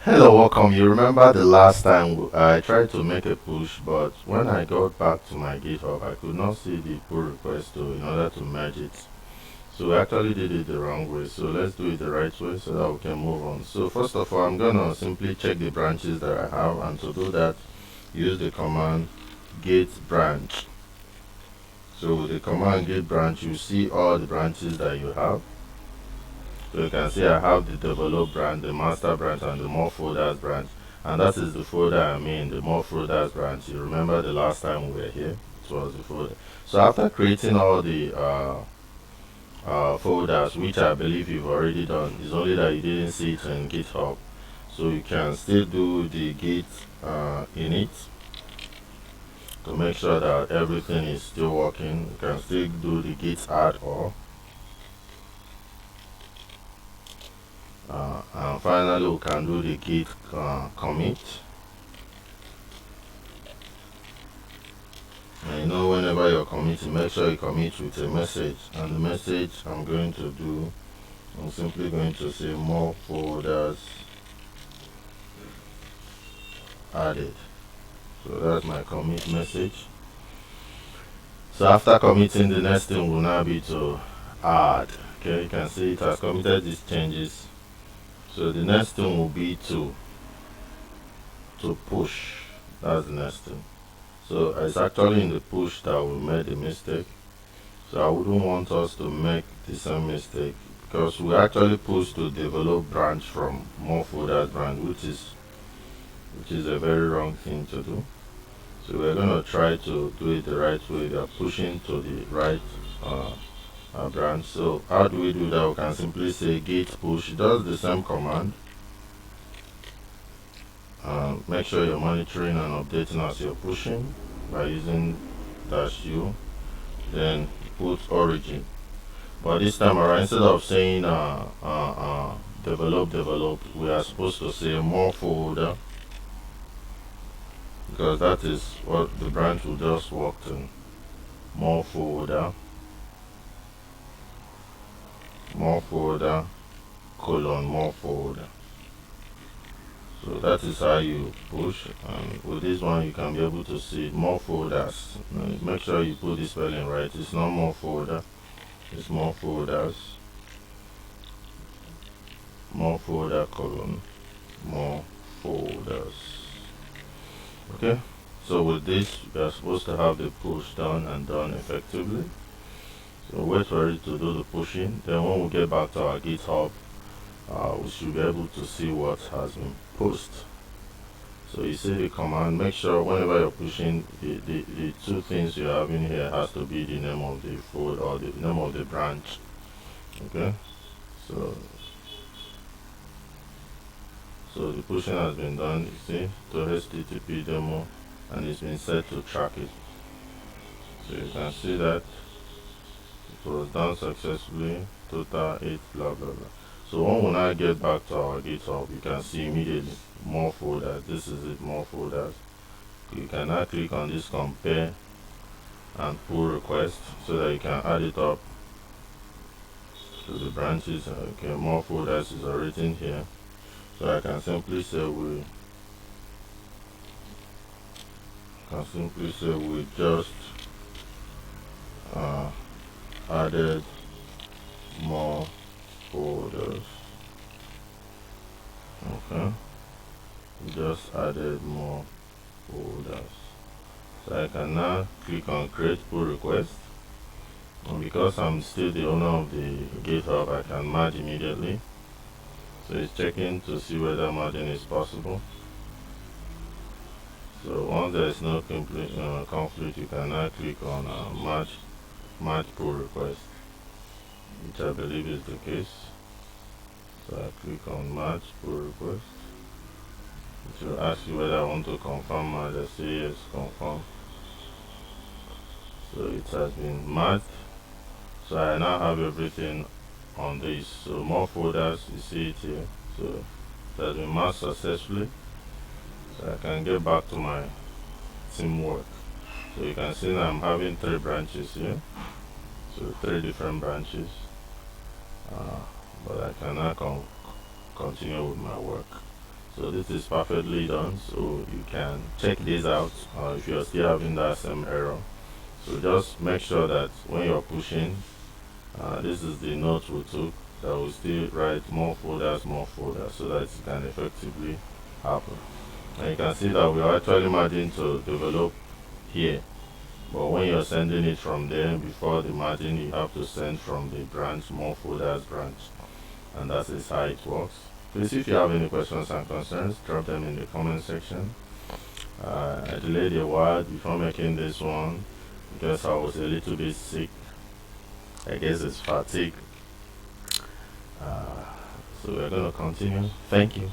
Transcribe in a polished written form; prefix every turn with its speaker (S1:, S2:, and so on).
S1: Hello, welcome. You remember the last time I tried to make a push, but when I got back to my GitHub, I could not see the pull request in order to merge it. So we actually did it the wrong way. So let's do it the right way so that we can move on. So first of all, I'm gonna simply check the branches that I have, and to do that, use the command git branch. So with the command git branch, you see all the branches that you have. So you can see I have the develop branch, the master branch, and the more folders branch. And that is the folder I'm in, the more folders branch. You remember the last time we were here? It was the folder. So after creating all the folders, which I believe you've already done, it's only that you didn't see it in GitHub. So you can still do the git init to make sure that everything is still working. You can still do the git add all. And finally we can do the git commit. And you know, whenever you're committing, make sure you commit with a message, and the message I'm going to do, I'm simply going to say more folders added. So that's my commit message. So after committing, the next thing will now be to add. Okay, you can see it has committed these changes. So the next thing will be to push. That's the next thing. So it's actually in the push that we made a mistake. So I wouldn't want us to make the same mistake, because we actually push to develop branch from more folders branch, which is a very wrong thing to do. So we're gonna try to do it the right way. We are pushing to the right branch. So how do we do that? We can simply say git push. It does the same command. Make sure you're monitoring and updating as you're pushing by using -u. Then put origin. But this time around, instead of saying develop, we are supposed to say more folder, because that is what the branch will just work in. More folder, colon, more folder. So that is how you push, and with this one you can be able to see more folders. Now, make sure you put the spelling right. It's not more folder, it's more folders. More folder colon, more folders. Okay, so with this we are supposed to have the push done and done effectively. So wait for it to do the pushing. Then when we get back to our GitHub, we should be able to see what has been pushed. So you see the command. Make sure whenever you're pushing, the two things you have in here has to be the name of the folder or the name of the branch. Okay, so the pushing has been done, you see, to HTTP demo, and it's been set to track it. So you can see that it was done successfully, total 8, blah blah blah. So when we now get back to our GitHub, you can see immediately more folders. This is it, more folders. You can now click on this compare and pull request so that you can add it up to the branches. Okay, more folders is already in here. So I can simply say we just added more folders. Okay, we just added more folders. So I can now click on create pull request, and because I'm still the owner of the GitHub, I can merge immediately. So it's checking to see whether merging is possible. So once there is no conflict, you can now click on merge pull request, which I believe is the case. So I click on merge pull request. It will ask you whether I want to confirm merge. I say yes, confirm. So it has been merged. So I now have everything on this. So more folders, you see it here. So it has been merged successfully. So I can get back to my teamwork. So you can see now I'm having 3 branches here. So 3 different branches. But I can now continue with my work. So this is perfectly done, so you can check this out if you're still having that same error. So just make sure that when you're pushing, this is the note we took, that will still write more folders, so that it can effectively happen. And you can see that we are actually margin to develop here, but when you're sending it from there, before the margin, you have to send from the branch, more folders branch, and that is how it works. Please, if you have any questions and concerns, drop them in the comment section. I delayed a while before making this one because I was a little bit sick. I guess it's fatigue. So we're gonna continue. Thank you.